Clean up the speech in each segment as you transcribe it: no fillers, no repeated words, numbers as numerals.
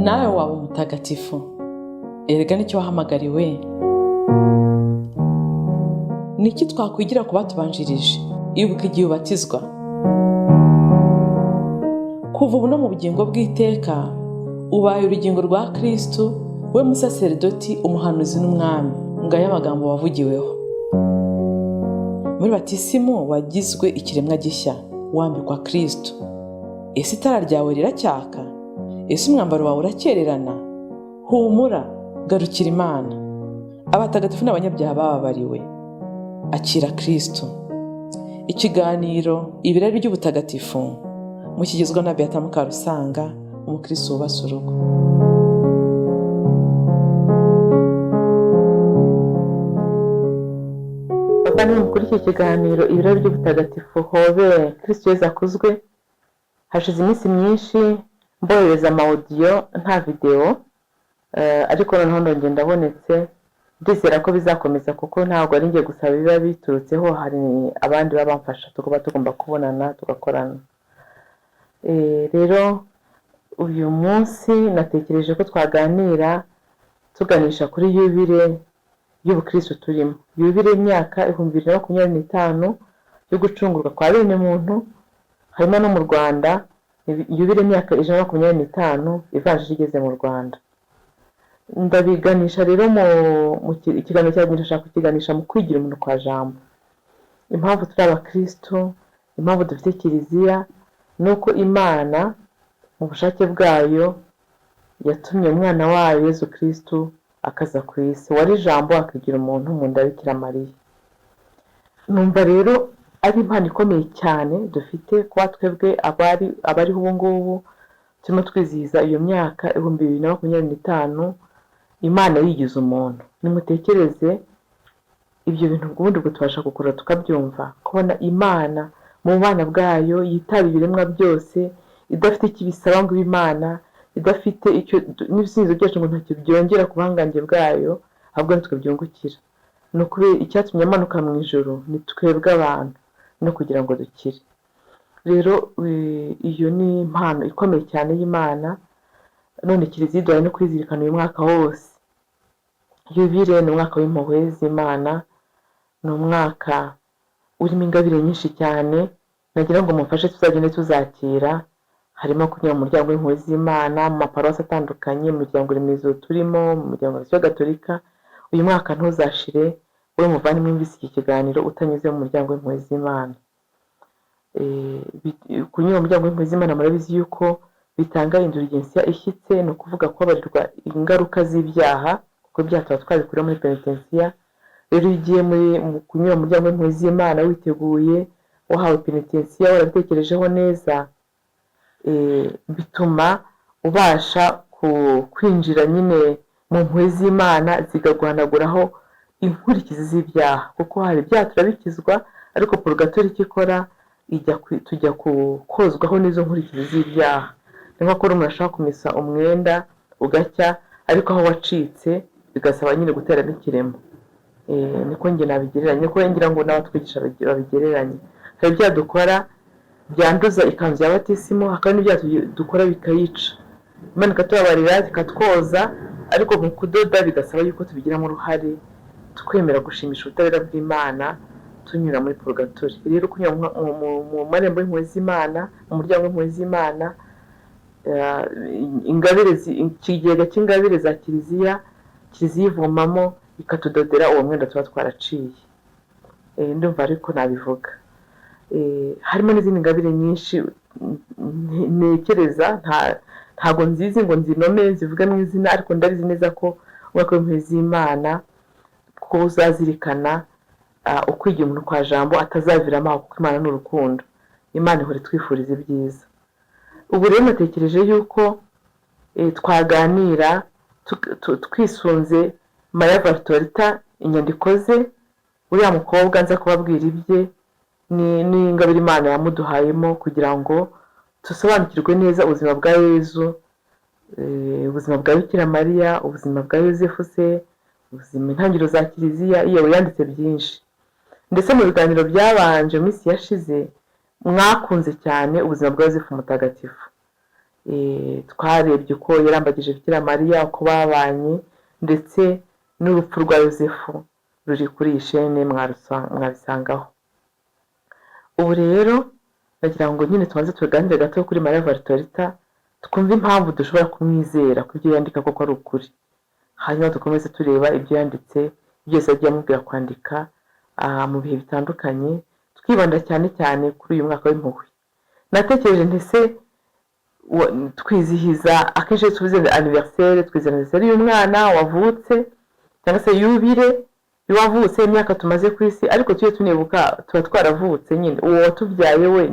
nawe waba umutagatifu. Erega nicyo wahamagariwe. Niki twakwigira ku batubanjirije? Ibuka igihe ubatizwa. Kuva ubu no mu bugingo bw'iteka ubaye urugingo rwa Kristo, we musaserdoti, umuhanuzi n'umwami. Ngaya amagambo wavugiweho. Muri batisimu wagizwe ikiremwa gishya, wambikwa Kristo. Ese itara ryawe riracyaka? Ese umwambaro wawe urakererana? Humura, garukira Imana. Abatagatifu n'abanyabyaha bababariwe. Akira Kristo. Ikiganiro ibirari by'ubutagatifu mukigezwa na Beata Mukarusanga, umukristo wubase urugo. Bavandimwe, muri iki kiganiro ibirari by'ubutagatifu hobe Kristo Yezu akuzwe, hashize iminsi myinshi mbohereza amaudio nta video, ariko noneho ndongera ndabonetse. Ndizera ko bizakomeza kuko ntabwo ari ngiye gusaba biba biturutseho, hari abandi babamfasha tukuba tugomba kubonana tugakorana. Rero uyu munsi natekereje ko twaganira tuganisha kuri yubile y'ubukristo turimo. Yubile y'imyaka 2025 yo gucungurwa kwa bene muntu, harimo no mu Rwanda yubile y'imyaka 125 ivanjiri igeze mu Rwanda. Ndabiganisha rero mu ikiganiro cyacu ndashaka kukiganisha mu kwigira umuntu kwa jambo. Impamvu turi abakristo, impamvu dufite kiliziya, nuko Imana mu bushake bwayo yatumye umwana wayo Yezu Kristo akaza ku isi. Wari jambo akigira umuntu mu nda ya Bikira Mariya. Numva rero ari impano ikomeye cyane dufite kuba twebwe abariho ubu ngubu turimo twizihiza iyo myaka 2025 Imana yigize umuntu. Nimutekereze ibyo bintu ubundi bwo tubasha gukora tukabyumva, kubona Imana mu bana bwayo yitaba ibiremwa byose, idafite ikibisaba ngo Imana, idafite icyo n'ibisubizo byacu ngo ntacyo byongera ku buhangange bwayo, ahubwo nitwe byungukira. No kubera icyatumye amanuka mu ijoro ni twebwe abantu no kugira ngo dukire. Rero iyo ni impano ikomeye cyane y'Imana. None kiliziya iduhaye no kwizirikana uyu mwaka wose. Yubile ni umwaka w'impuhwe z'Imana, ni umwaka urimo ingabire nyinshi cyane. Nagira ngo mufashe tuzagende tuzakira. Harimo kunyura mu muryango w'impuhwe z'Imana, mu maparuwasi atandukanye, mu miryango remezo turimo, mu muryango wa Gatolika. Uyu mwaka ntuzashire we muvandimwe mwumvise iki kiganiro utanyuze mu muryango w'impuhwe z'Imana. Kunyura mu muryango w'impuhwe z'Imana murabizi yuko bitanga indulgensiya ishyitse, no kuvuga ko barirwa ingaruka z'ibyaha, kuko ibyaha tuba twabikura muri penitensiya. Rero ugiye mu kunyura mu muryango w'impuhwe z'Imana witeguye, wahawe penitensiya, warabitekerejeho neza, bituma ubasha kwinjira nyine mu mpuhwe z'Imana zigaguhanaguraho inkurikizi z'ibyaha, kuko hari ibyaha turabikizwa, ariko purgatori ikikora tujya kozwaho n'izo nkurikizi z'ibyaha. Ni nko ko umuntu ashaka kumesa umwenda ugacya, ariko aho wacitse bigasaba nyine gutera n'ikiremo. Niko njye nabigereranya, niko ngira ngo n'abatwigisha babigereranya. Hari ibyaha dukora byanduza ikanzu ya batisimu, hakaba n'ibyaha dukora bikayica. Imana ikatubabarira ikatwoza, ariko mu kudoda bigasaba yuko tubigiramo uruhare, twemera gushimisha ubutabera bw'Imana tunyura muri purgatori. Rero kunyura mu marembo y'impuhwe z'Imana, mu muryango w'impuhwe z'Imana, ikigega cy'ingabire za kiliziya ivomamo ikatudodera uwo mwenda tuba twaraciye. Ndumva ariko nabivuga. Harimo n'izindi ngabire nyinshi ntekereza, ntago nzizi ngo nzinome zivuga mu izina, ariko ndabizi neza ko umwaka w'impuhwe z'Imana ko uzazirikana ukwigira umuntu kwa jambo atazaviramo aho, kuko Imana n'urukundo. Imana ihora twifuriza ibyiza. Ubu rero natekereje yuko twaganira twisunze Maria Valtorta, inyandiko ze, uriya mukobwa nza kubabwira ibye n'ingabire Imana yamuduhayemo, kugira ngo dusobanukirwe neza ubuzima bwa Yezu, ubuzima bwa Bikira Mariya, ubuzima bwa Yosefu se, ubuzima intangiriro za kiliziya. Yewe yanditse byinshi, ndetse mu biganiro byabanje mu minsi yashize mwakunze cyane ubuzima bwa Yosefu Mutagatifu. twarebye uko yarambagije Bikira Mariya, uko babanye, ndetse n'urupfu rwa Yosefu ruri kuri iyi shene mwabisangaho. Ubu rero nagira ngo nyine tumaze tuganire gato kuri Maria Valtorta, twumve impamvu dushobora kumwizera ko ibyo yandika koko ari ukuri. Hanyuma dukomeze tureba ibyo yanditse byose agiye amubwira kwandika mu bihe bitandukanye, twibanda cyane cyane kuri uyu mwaka w'impuhwe. Natekereje ntese twizihiza akenshi tuvuze anniversaire, twizihiza anniversaire y'umwana wavutse cyangwa se yubire y'uwavutse imyaka tumaze ku isi, ariko tujye tunibuka tuba twaravutse nyine uwo watubyaye we.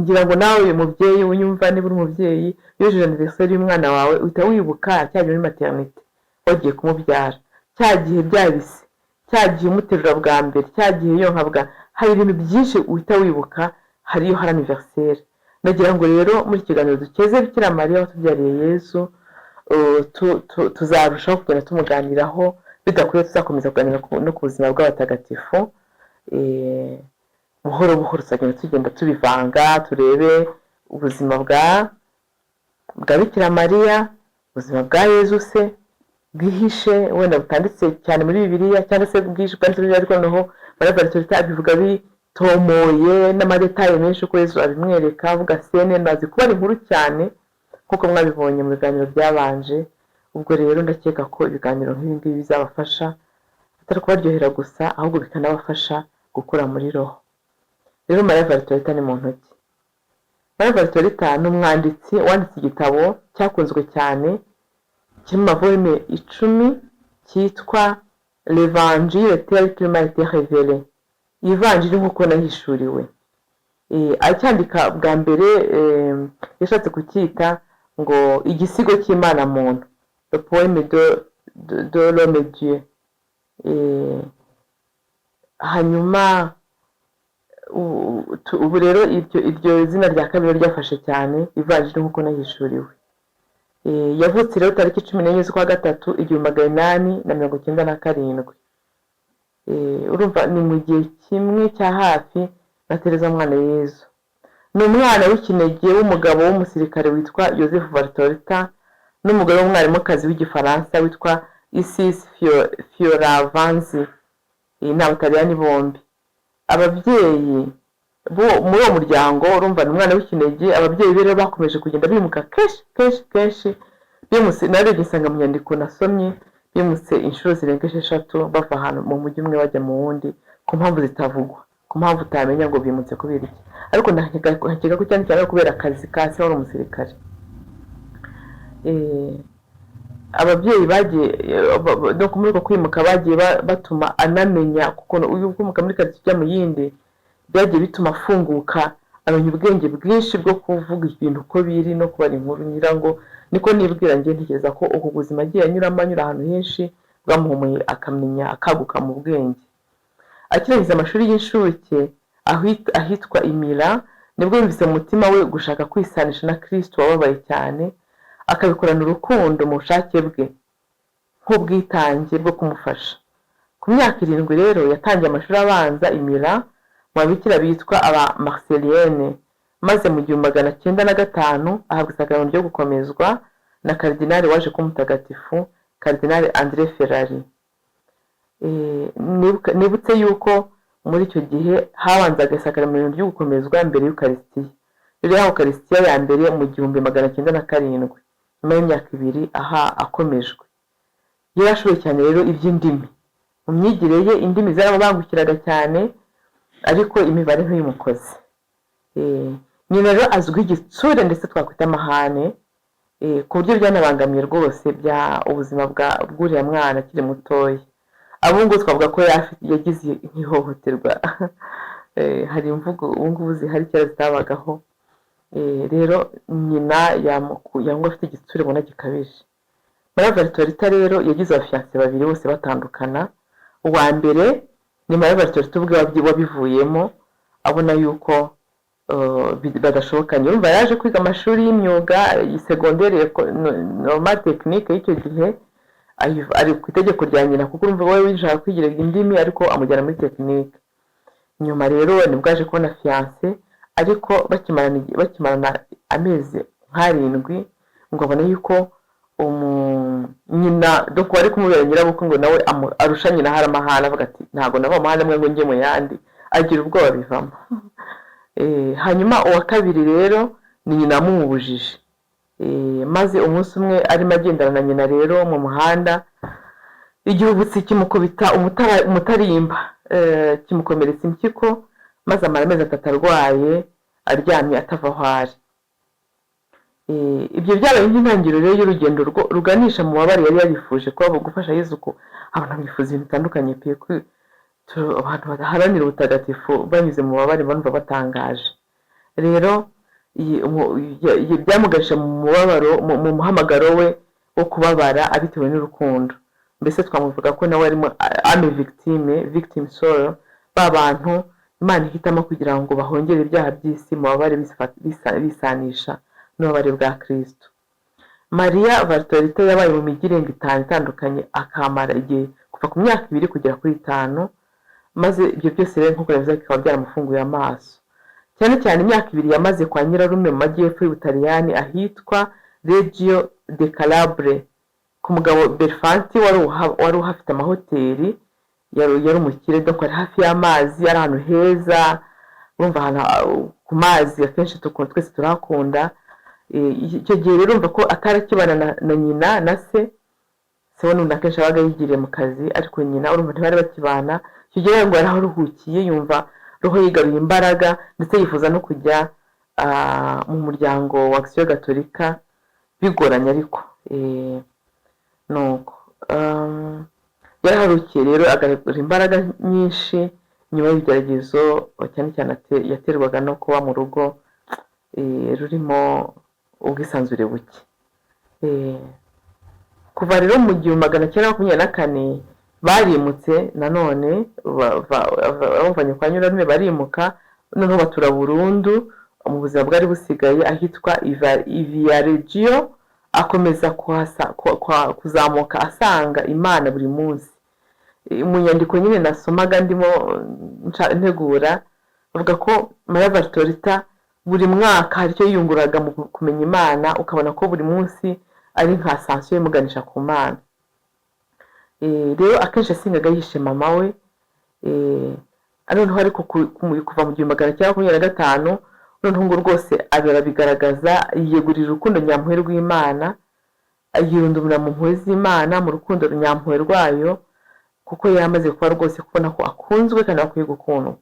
Ngira ngo nawe uyu mubyeyi unyumva, niba uri umubyeyi yujuje anniversaire y'umwana wawe uhita wibuka cya gihe muri maternité wagiye kumubyara, cya gihe byabise, cya gihe umuterura bwa mbere, cya gihe yonkabwa. Hari ibintu byinshi uhita wibuka, hariyo hari anniversaire. Nagira ngo rero muri kiganiro dukeze Bikira Mariya watubyariye Yesu, tuzarushaho kugenda tumuganiraho, bidakwiye tuzakomeza kuganira no ku buzima bw'abatagatifu. Buhoro buhoro tugenda tubivanga, turebe ubuzima bwa Bikira Mariya, ubuzima bwa Yesu se bwihishe wenda butanditse cyane muri Bibiliya, cyangwa se bwihishe bwanditse, ariko noneho Maria Valtorta abivuga bitomoye n'amadetaye menshi uko Yesu abimwereka, avuga sene nazi kuba ari inkuru cyane nk'uko mwabibonye mu biganiro byabanje. Ubwo rero ndakeka ko ibiganiro nk'ibi ngibi bizabafasha atari kubaryohera gusa, ahubwo bikanabafasha gukura muri roho. Rero Maria Valtorta ni muntu ki? Maria Valtorta ni umwanditsi wanditse igitabo cyakunzwe cyane kiri mu mavolume 10 cyitwa L'Evangile tel qu'il m'a été révélé, ivanjiri nk'uko nahishuriwe. Acyandika bwa mbere yashatse kucyita ngo igisigo cy'Imana muntu, le poème de l'homme Dieu. Hanyuma ubu rero iryo zina rya kabiri ryafashe cyane, ivanjiri nk'uko nahishuriwe. Yavutse rero tariki 14 z'ukwa gatatu 1897. Urumva ni mu gihe kimwe cya hafi na Tereza mwana Yezu. Ni umwana w'ikinege w'umugabo w'umusirikare witwa Joseph Valtorta n'umugore w'umwarimukazi w'igifaransa witwa Isis Fioravanzi. Ni Abataliyani bombi. Ababyeyi bo muri uwo muryango, urumva ni umwana w'ikinege. Ababyeyi rero bakomeje kugenda bimuka kenshi bimuse. Narebye nsanga mu nyandiko nasomye bimuse inshuro zirenga 6 bava ahantu mu mujyi umwe bajya mu wundi, ku mpamvu zitavugwa, ku mpamvu utamenya ngo bimutse kubera iki. Ariko nkeka ko cyane cyane kubera akazi ka se wari umusirikare. Ababyeyi bagiye no kumurika kwimuka bagiye batuma anamenya, kuko uyu kwimuka muri karitsiye ujya mu yindi byagiye bituma afunguka, amenya ubwenge bwinshi bwo kuvuga ibintu uko biri no kubara inkuru. Ngira ngo niko nibwira njye, ntekereza ko ubu buzima agiye anyura ahantu henshi bwamuhumuye, akamenya akaguka mu bwenge. Akirangiza amashuri y'incuke ahitwa Imira, nibwo yumvise mu mutima we gushaka kwisanisha na Kristo wababaye cyane, akabikorana urukundo mu bushake bwe nk'ubwitange bwo kumufasha. Ku myaka 7 rero yatangiye amashuri abanza Imira mu babikira bitwa aba Marcelienne, maze mu 1905 ahabwa isakaramentu ryo gukomezwa na Kardinali waje kuba mutagatifu, Kardinali André Ferrari. Nibutse yuko muri icyo gihe habanzaga isakaramentu ryo gukomezwa mbere y'Eucharistia. Rero Eucharistia ya mbere mu 1907, nyuma y'imyaka 2 aha akomejwe. Yarashoboye cyane rero iby'indimi. Mu myigire ye indimi zaramubangukiraga cyane, ariko imibare ntiyimukoze. Nyina rero azwi igitsure ndetse twakwita amahane, ku buryo byanabangamiye rwose bya ubuzima bw'uriya mwana akiri mutoya. Abungu twavuga ko yagize nk'ihohoterwa. Hari imvugo ubungubu zihari cyane zitabagaho. Rero nyina yangwa afite igitsure ubona gikabije. Maria Valtorta rero yagize abafiance babiri bose batandukana. Uwa mbere ni Maria Valtorta ubwe wabivuyemo, abona yuko badashobokanye. Urumva yaje kwiga amashuri y'imyuga secondaire normal technique y'icyo gihe, ari ku itegeko rya nyina, kuko urumva wowe winjira kwigira indimi ariko amujyana muri technique. Nyuma rero nibwo aje kubona fiance, ariko bakimarana amezi nk'arindwi ngo abone yuko nyina doko wari kumubera nyirabukwe ngo nawe arusha nyina hari amahane avuga ati ntabwo nava amahane amwe ngo njye mu yandi, agira ubwoba bivamo. Hanyuma uwa kabiri rero ni nyina amubujije, maze umunsi umwe arimo agendana na nyina rero mu muhanda, igihubutsi kimukubita umutarimba, kimukomeretsa impyiko, maze amara amezi 3 arwaye aryamye atava aho ari. Ibyo byabaye nk'intangiriro rero y'urugendo ruganisha mu mabare yari yarifuje kuba gufasha Yezu ko abantu bifuza ibintu bitandukanye pe abantu badaharanira ubutagatifu banyuze mu mabare bumva batangaje. Rero byamuganisha mu mubabaro, mu muhamagaro we wo kubabara abitewe n'urukundo. Mbese twamuvuga ko nawe arimo ame victim soul, bantu Imana ihitamo kugira ngo bahongere ibyaha by'isi mu mabare bisanisha n'ububabare bwa Kristo. Maria Valtorta yabaye mu migi 5 itandukanye, akamara igihe kuva ku myaka 2 kugera kuri 5, maze ibyo byose rero nk'uko yavuze bikaba byaramufunguye amaso. Cyane cyane imyaka 2 yamaze kwa nyirarume mu majyepfo y'Ubutaliyani ahitwa Reggio de Calabre, ku mugabo Belfanti wari uhafite amahoteli, yari umukire doko ari hafi y'amazi, ari ahantu heza, urumva ahantu ku mazi akenshi twese turakunda. Icyo gihe rero urumva ko atarakibana na nyina na se we n'undi akenshi abaga yigiriye mu kazi, ariko nyina urumva ntibari bakibana. Icyo gihe ngo yararuhukiye, yumva roho yigaruye imbaraga, ndetse yifuza no kujya mu muryango wa Action Gatolika bigoranye, ariko nuko yaraharukiye rero agaragara imbaraga nyinshi nyuma y'ibigeragezo, cyane cyane yaterwaga no kuba mu rugo rurimo ubwisanzure buke. Kuva rero mu 1924 barimutse nanone, bavanye kwa nyirarume barimuka, noneho batura burundu mu buzima bwari busigaye ahitwa Viareggio. Akomeza kuzamuka asanga Imana buri munsi. Mu nyandiko nyine nasomaga ndimo ntegura, avuga ko Maria Valtorta buri mwaka hari icyo yiyunguraga mu kumenya Imana, ukabona ko buri munsi ari nka ascension imuganisha ku Mana. Rero akenshi asingaga yishe mama we, noneho ariko kuva mu 1925 noneho ngo rwose bigaragaza yiyegurira urukundo nyampuhwe rw'Imana, yirundumira mu mpuhwe z'Imana, mu rukundo nyampuhwe rwayo, kuko yamaze kuba rwose kubona ko akunzwe kandi akwiye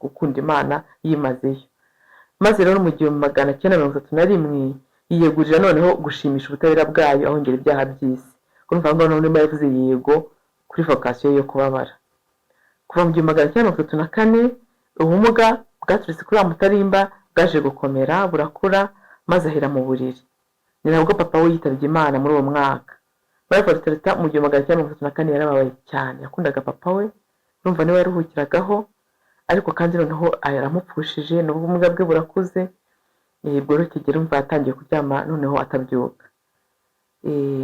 gukunda Imana yimazeyo. Maze rero mu 1931 yiyegurira noneho gushimisha ubutabera bwayo, ahongera ibyaha by'isi. Urumva ngo noneho yavuze yego kuri vocation yo kubabara. Kuva mu 1934 ubumuga bwaturutse kuri Mutarimba bwaje gukomera burakura, maze ahera mu buriri. Ni nabwo papa we yitabye Imana muri uwo mwaka. Maria Valtorta mu 1934 yarababaye cyane, yakundaga papa we, urumva niwe yaruhukiragaho, ariko kandi noneho yaramupfushije, n'ubumuga bwe burakuze, bwo kigera umva yatangiye kuryama noneho atabyuka.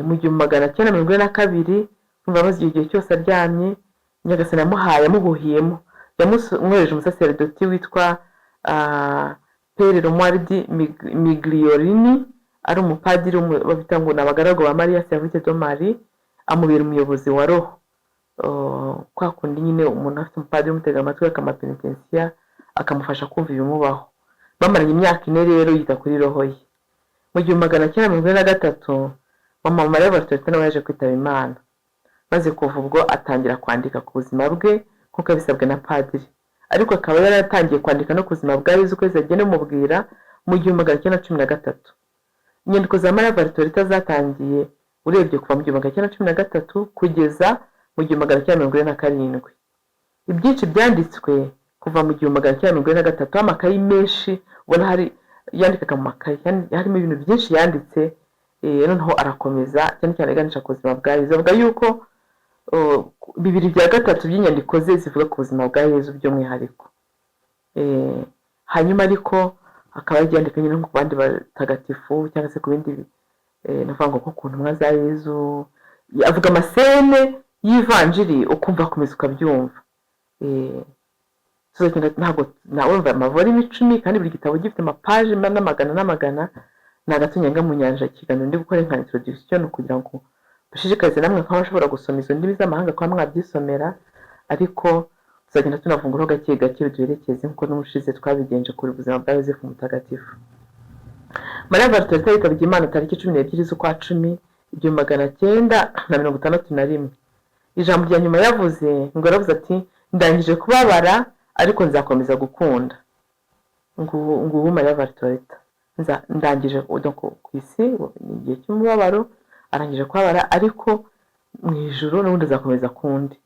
Mu 1942 umva amaze igihe cyose aryamye, Nyagasani yamuhaye amubuhiyemo, yamwohereje umusaserdoti witwa Pere Romualdi Migliorini, ari umupadiri babita ngo nabagarago ba Maria Servite de Marie, amubera umuyobozi wa roho. Kwa kundi nyine umuntu afite umupadiri umutega amatwi akamapenitensiya, akamufasha kumva ibimubaho. Bamaranye imyaka 4 rero yita kuri roho ye. Mu 1943 mama Maria Valtorta nawe yaje kwitaba Imana, maze kuva ubwo atangira kwandika ku buzima bwe kuko bisabwe na padiri, ariko akaba yaratangiye kwandika no ku buzima bwa Yezu kwezi agene mubwira mu 1913. Inyandiko za Maria Valtorta zatangiye urebye kuva mu 1913 kugeza mu 1947. Ibyinshi byanditswe kuva mu 1943, amakayi menshi ubona hari yandikaga mu makayi, harimo ibintu byinshi yanditse. Noneho arakomeza cyane cyane aganisha ku buzima bwa Yezu, avuga yuko 2/3 by'inyandiko ze zivuga ku buzima bwa Yezu by'umwihariko. Hanyuma ariko akaba yandika nyine ku bandi batagatifu cyangwa se ku bindi navuga ngo ku ntumwa za Yezu, avuga amasene y'ivanjiri ukumva akomeza ukabyumva. Ntabwo nawumva amavolimi 10 kandi buri gitabo gifite amapaje n'amagana, Nagatunyenga mu nyanja ikiganiro ndi gukora nka introduction kugira ngo dushishikarize namwe nk'abashobora gusoma izo ndimi z'amahanga kwa mwabyisomera, ariko tuzagenda tunavunguraho gake gake duherekeze nk'uko n'umushize twabigenje kuri buzima bwa Yosefu mutagatifu. Maria Valtorta yitabye Imana tariki 12 z'ukwa 10 1961. Ijambo rya nyuma yavuze ngo yaravuze ati ndangije kubabara ariko nzakomeza gukunda. Nguwo Maria Valtorta ndangije ku isi igihe cy'umubabaro, arangije kubabara ariko mu ijuru n'ubundi azakomeza kundi.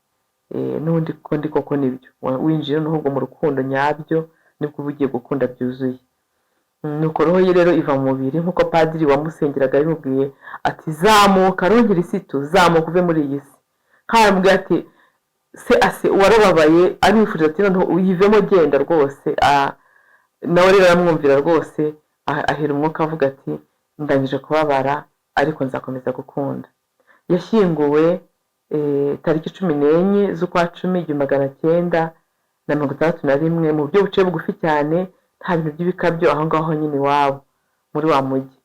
N'ubundi koko nibyo winjiye n'ubwo mu rukundo nyabyo nibwo ugiye gukunda byuzuye. Nuko roho ye rero iva mu mubiri nk'uko padiri wamusengeraga yamubwiye ati zamuka rongera isitu, zamuka uve muri iyi si. Karamubwiye ati se warababaye arifuje ati none uyivemo genda rwose. Nawe rero aramwumvira rwose, ahera umwuka avuga ati ndangije kubabara ariko nzakomeza gukunda. Yashyinguwe tariki 14 z'ukwa 10 1961 mu buryo buciye bugufi cyane, nta bintu by'ibikabyo aho ngaho nyine iwabo muri wa mujyi.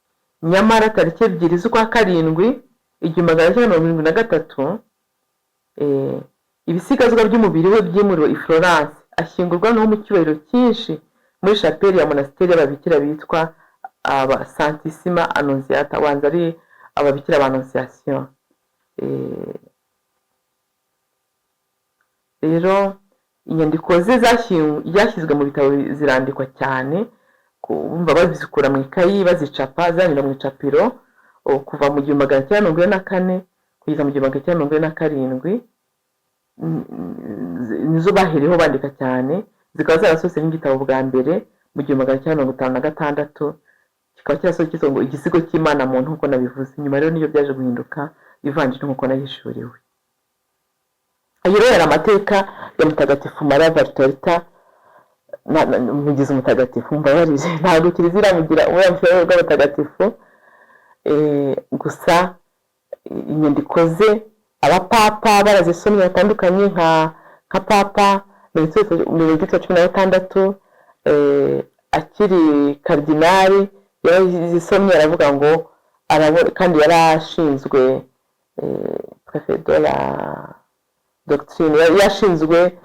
Nyamara tariki 2 z'ukwa 7 1973 ibisigazwa by'umubiri we byimuriwe i Florence, ashyingurwa no mu cyubahiro cyinshi muri chapelle ya monasteri y'ababikira bitwa aba Santissima Annunziata, wanza ari ababikira ba Annonciation. Rero inyandiko ze zashyizwe mu bitabo zirandikwa cyane, bumva bazikura mu ikayi bazicapa zanyura mu icapiro kuva mu 1944 kugeza mu 1947. Nizo bahereho bandika cyane, zikaba zarasohotse n'igitabo bwa mbere mu 1956, kikaba cyarasohotse ngo igisigo cy'Imana muntu nkuko nabivuze. Nyuma rero niyo byaje guhinduka ivanjiri nkuko nayishuriwe. Ayo rero yari amateka ya mutagatifu Maria Valtorta, mugize umutagatifu mbabarije, ntabwo kirizira mugira umwamfero bw'abatagatifu. Gusa inyandiko ze abapapa barazisomye batandukanye nka papa Benedicto XVI akiri kardinali yarazisomye, aravuga ngo kandi yarashinzwe prefet de la doctrine, yashinzwe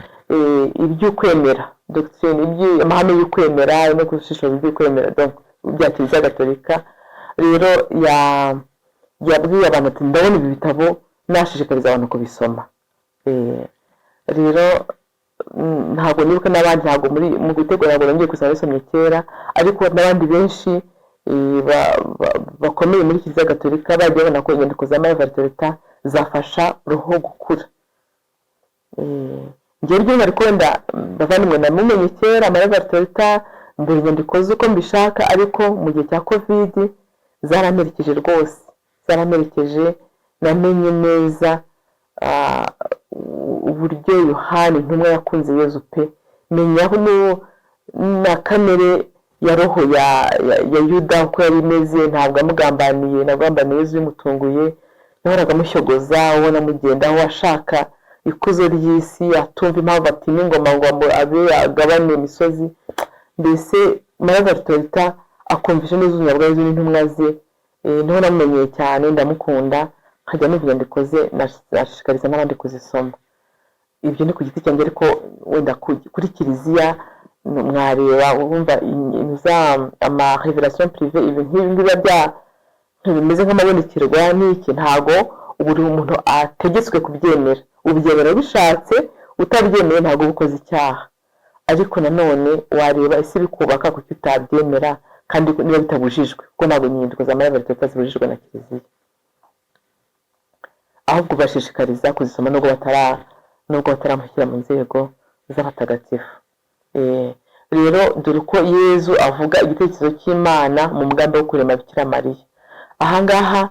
iby'ukwemera doctrine, amahame y'ukwemera no gushishoza iby'ukwemera donc bya Kiliziya Gatolika. Rero yabwiye abantu ati ndabona ibi bitabo nashishikariza abantu kubisoma. Rero ntabwo nibuka n'abandi, ntabwo mu gutegura ntabwo ngiye gusaba bisomye kera, ariko n'abandi benshi bakomeye muri Kiliziya Gatolika bagiye babona ko inyandiko za Maria Valtorta zafasha roho gukura. Ngiye ryo nari kwenda bavandimwe namumenye kera Maria Valtorta, mbura inyandiko z'uko mbishaka, ariko mu gihe cya Covid zaramerekeje rwose, zaramerekeje. Namenye neza uburyo Yohani intumwa yakunze Yezu pe, menya na kamere ya roho ya Yuda uko yari imeze, ntabwo amugambaniye, nagambaniye Yezu bimutunguye, yahoraga amushyogoza, ubona mugendaho ashaka ikuzo ry'isi, atumva impamvu atinya ingoma ngo abe agabane imisozi. Mbese Maria Valtorta akumvisha neza ubuzima bwa Yezu n'intumwa ze. Niho namumenyeye cyane, ndamukunda, nkajya numva inyandiko ze, nashishikariza n'abandi kuzisoma. Ibyo ni ku giti cyanjye, ariko wenda kuri Kiliziya mwareba wumva ama révélation privée, ibi biba bimeze nk'amabonekerwa n'iki, ntago buri umuntu ategetswe kubyemera. Ubyemera bishatse, utabyemeye ntago ubukoze icyaha. Ariko nanone wareba ese bikubaka kuki utabyemera kandi niba bitabujijwe, kuko ntabwo inyandiko za Maria Valtorta zibujijwe na Kiliziya. Ahubwo bashishikariza kuzisoma nubwo bataramushyira mu nzego z'abatagatifu. Rero dore uko Yezu avuga igitekerezo cy'Imana mu mugambi wo kurema Bikira Mariya. Ahangaha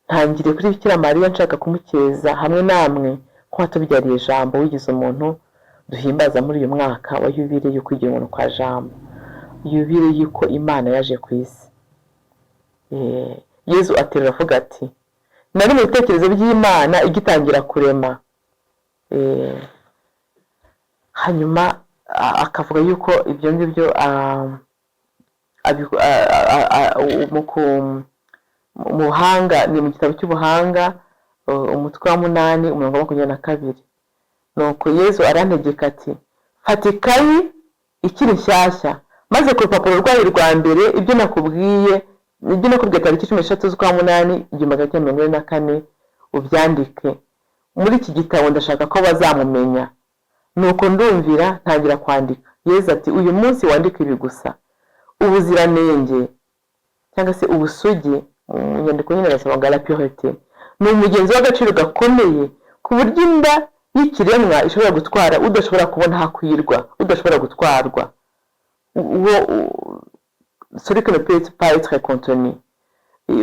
ntangire kuri Bikira Mariya nshaka kumukeza hamwe namwe ko watubyariye Jambo, wigize umuntu duhimbaza muri uyu mwaka wa yubile yo kwigira umuntu kwa Jambo, yubile y'uko Imana yaje ku isi. Yezu aterura avuga ati nari mu bitekerezo by'Imana igitangira kurema. Hanyuma akavuga yuko ibyo ngibyo mu buhanga, ni mu gitabo cy'ubuhanga umutwe wa 8 umurongo wa 22. Nuko Yesu arantegeka ati fata ikayi ikiri nshyashya, maze ku rupapuro rwayo rwa mbere ibyo nakubwiye tariki 13 z'ukwa 8 1944 ubyandike. Muri iki gitabo ndashaka ko bazamumenya. Nuko ndumvira ntangira kwandika. Yesu ati uyu munsi wandika ibi gusa: ubuziranenge cyangwa se ubusugi, mu nyandiko nyine basaba la pureté, ni umugenzi w'agaciro gakomeye ku buryo inda y'ikiremwa ishobora gutwara udashobora kubona hakwirwa, udashobora gutwarwa, celui qui ne peut pas être contenu,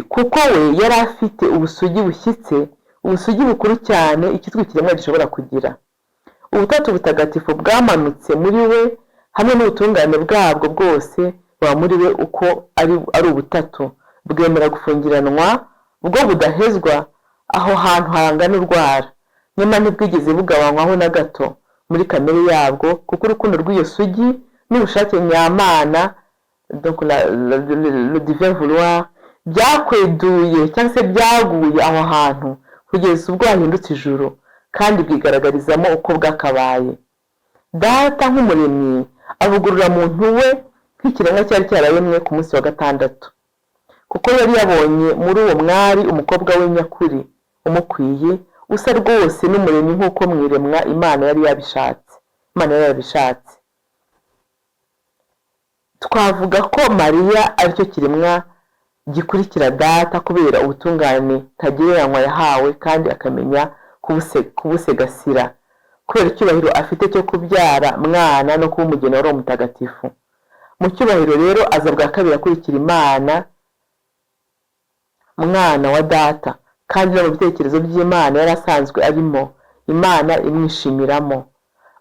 kuko we yari afite ubusugi bushyitse, ubusugi bukuru cyane ikitwa ikiremwa gishobora kugira. Ubutatu butagatifu bwamanutse muri we hamwe n'ubutungane bwabwo bwose buba muri we uko ari ubutatu, bwemera gufungiranwa bwo budahezwa aho hantu hangana urwara, nyuma ntibwigeze bugabanywaho na gato muri kamere yabwo, kuko urukundo rw'iyo sugi n'ubushake nyamana, donc le divin vouloir, byakweduye cyangwa se byaguye aho hantu kugeza ubwo hahindutse ijuru, kandi bwigaragarizamo uko bwakabaye. Data nk'umuremyi avugurura muntu we nk'ikiremwa cyari cyararemwe ku munsi wa gatandatu, kuko yari yabonye muri uwo mwari umukobwa we nyakuri umukwiye, usa rwose n'umuremyi nk'uko mwiremwa Imana yari yabishatse. Twavuga ko Mariya aricyo kiremwa gikurikira Data kubera ubutungane tagereranywa yahawe, kandi akamenya kubusegasira kubera icyubahiro afite cyo kubyara mwana no kuba umugeni wa Roho Mutagatifu. Mu cyubahiro rero aza bwa kabiri akurikira Imana, mwana wa Data, kandi no mu bitekerezo by'Imana yari asanzwe arimo, Imana imwishimiramo.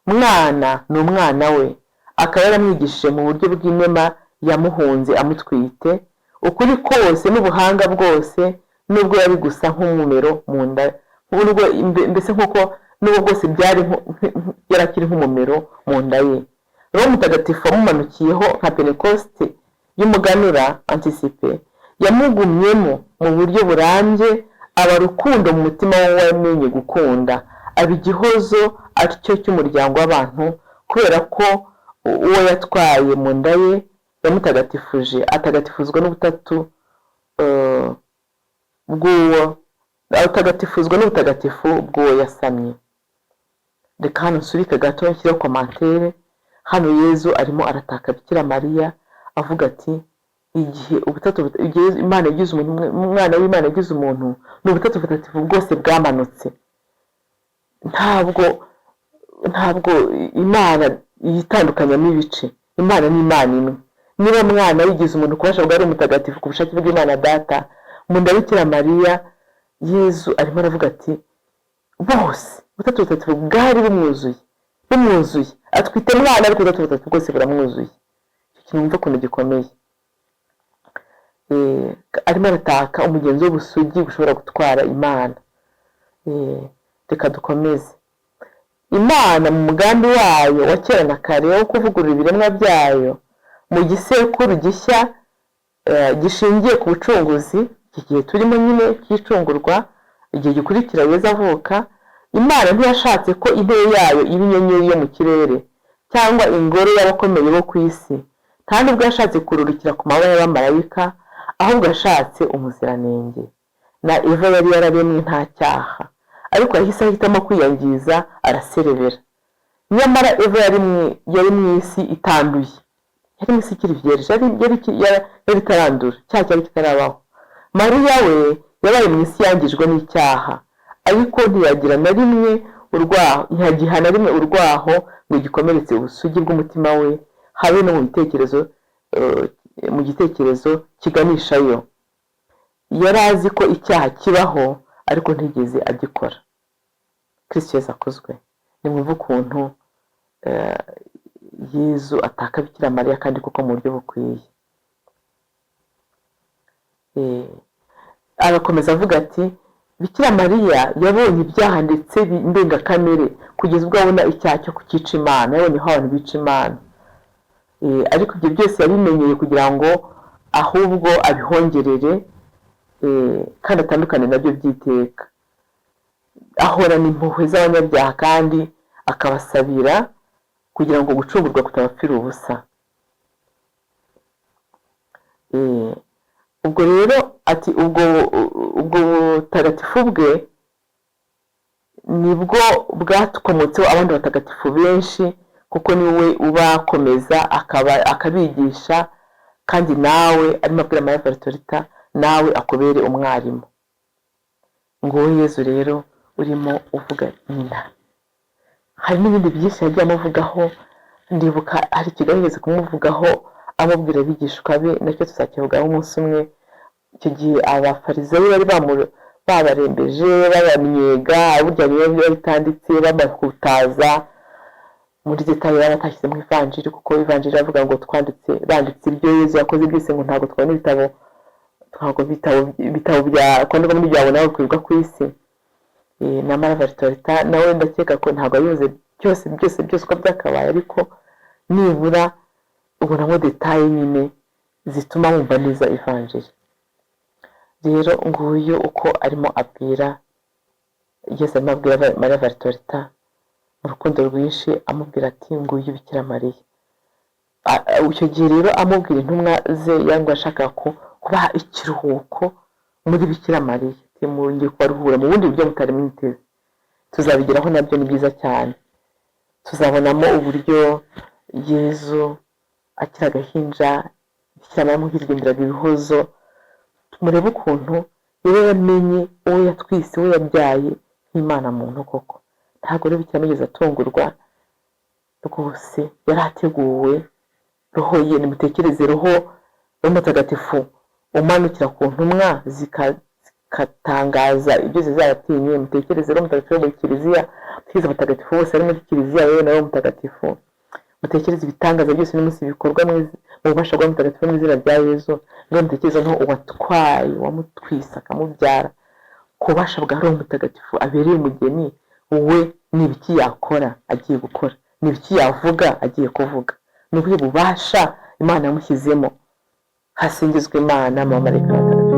Mwana ni umwana we, akaba yaramwigishije mu buryo bw'inema yamuhunze amutwite, ukuri kose n'ubuhanga bwose, nubwo yari gusa nk'umumero mu nda, mbese nk'uko n'ubwo bwose byari yarakiri nk'umumero mu nda ye. Roho Mutagatifu wamumanukiyeho nka Pentekoste y'umuganura anticipe, yamugumyemo mu buryo burambye, aba rukundo mu mutima we wamenye gukunda, aba igihozo aricyo cy'umuryango w'abantu, kubera ko uwo yatwaye mu nda ye yamutagatifuje, atagatifuzwa n'ubutatu n'ubutagatifu bw'uwo yasamye. Reka hano nsubike gato nshyireho komantere. Hano Yezu arimo arataka Bikira Mariya avuga ati igihe Imana yagize umuntu, umwana w'Imana yagize umuntu, ni ubutatu butagatifu bwose bwamanutse. Ntabwo Imana yitandukanyamo ibice. Imana ni Imana imwe. Niba mwana yigize umuntu kubasha bwari umutagatifu ku bushake bw'Imana Data, mu nda Bikira Mariya, Yezu arimo aravuga ati bose ubutatu butagatifu bwari bumwuzuye, atwite mwana ariko ubutatu butagatifu bwose buramwuzuye. Icyo kintu mva ukuntu gikomeye. Arimo arataka umugenzi w'ubusugi bushobora gutwara Imana. Reka dukomeze. Imana mu mugambi wayo wa kera na kare wo kuvugurura ibiremwa byayo mu gisekuru gishya gishingiye ku bucunguzi, iki gihe turimo nyine cy'icungurwa, igihe gikurikira Yezu avuka, Imana ntiyashatse ko intebe yayo iba inyenyeri yo mu kirere cyangwa ingoro y'abakomeye bo ku isi, kandi ubwo yashatse kururukira ku mababa y'abamarayika, ahubwo yashatse umuziranenge. Na Eva yari yararemwe nta cyaha, ariko yahise ahitamo kwiyangiza araserebera. Nyamara Eva yari mu isi itanduye, yari mu isi ikiri vierge, yari itarandura, cyaha cyari kitarabaho. Mariya we yabaye mu isi yangijwe n'icyaha, ariko ntiyagira na rimwe urwaho ngo gikomeretse ubusugi bw'umutima we, habe no mu gitekerezo kiganishayo. Yari azi ko icyaha kibaho, ariko ntigeze agikora. Kristo Yesu akozwe. Nimwumve ukuntu Yezu ataka Bikira Mariya, kandi kuko mu buryo bukwiye. Arakomeza avuga ati Bikira Mariya yabonye ibyaha ndetse ndengakamere kugeza ubwo abona icyaha cyo kukica Imana, yabonye aho abantu bica Imana. ariko ibyo byose yabimenyeye kugira ngo ahubwo abihongerere kandi atandukane nabyo by'iteka. Ahorana impuhwe z'abanyabyaha kandi akabasabira kugira ngo gucungurwa kutabapfira ubusa. Ubwo rero ati ubwo butagatifu bwe nibwo bwatukomotseho abandi batagatifu benshi, kuko niwe ubakomeza akabigisha, kandi nawe arimo abwira Maria Valtorta nawe akubere umwarimu. ngo Yezu rero urimo uvuga nyina. Hari n'ibindi byinshi yagiye amuvugaho, ndibuka hari ikigaragaza kumuvugaho amubwira abigishwa be, nacyo tuzakivugaho umunsi umwe. Icyo gihe abafarisayo bari babarembeje babamyega, burya biba bitanditse babakutaza muri detaye baratashyize mu ivanjiri, kuko ivanjiri avuga ngo banditse ibyo Yezu yakoze byose, ngo ntabwo twabona ibitabo bya kwandikwa muri byabo nawe kwibwa ku isi. Na Maria Valtorta nawe ndakeka ko ntabwo abivuze byose uko byakabaye, ariko nibura ubonamo detaye nyine zituma wumva neza ivanjiri. Rero nguyu uko arimo abwira Yesu, arimo abwira Maria Valtorta mu rukundo rwinshi, amubwira ati nguyu Bikira Mariya. Icyo gihe rero amubwira intumwa ze yango ashaka kubaha ikiruhuko muri Bikira Mariya, ngiye kubaruhura mu bundi buryo mutari mwiteze. Tuzabigeraho nabyo, ni byiza cyane. Tuzabonamo uburyo Yezu akiri agahinja, Bikira Mariya amuhirindiraga ibihozo. Murebe ukuntu rero yamenye uwo yatwise, uwo yabyaye nk'Imana muntu koko. Ntabwo rero Bikira Mariya atungurwa rwose, yari ateguwe. Roho ye, nimutekereze roho y'umutagatifu umanukira ku ntumwa zikatangaza ibyo zizayatinye. Mutekereze rero umutagatifu wo muri Kiliziya, mutekereze abatagatifu bose ari muri Kiliziya, yewe nawe mutagatifu. Mutekereze ibitangaza byose n'umunsi bikorwa mu bubasha bwa mutagatifu mu izina rya Yezu. Ngo mutekereze no uwatwaye, wamutwise akamubyara, ku bubasha bwa Roho Mutagatifu abereye umugeni we. Ni ibiki yakora agiye gukora, ni ibiki yavuga agiye kuvuga, ni ubuhe bubasha Imana yamushyizemo. Hasingizwe Imana mu bamarayika batagatifu.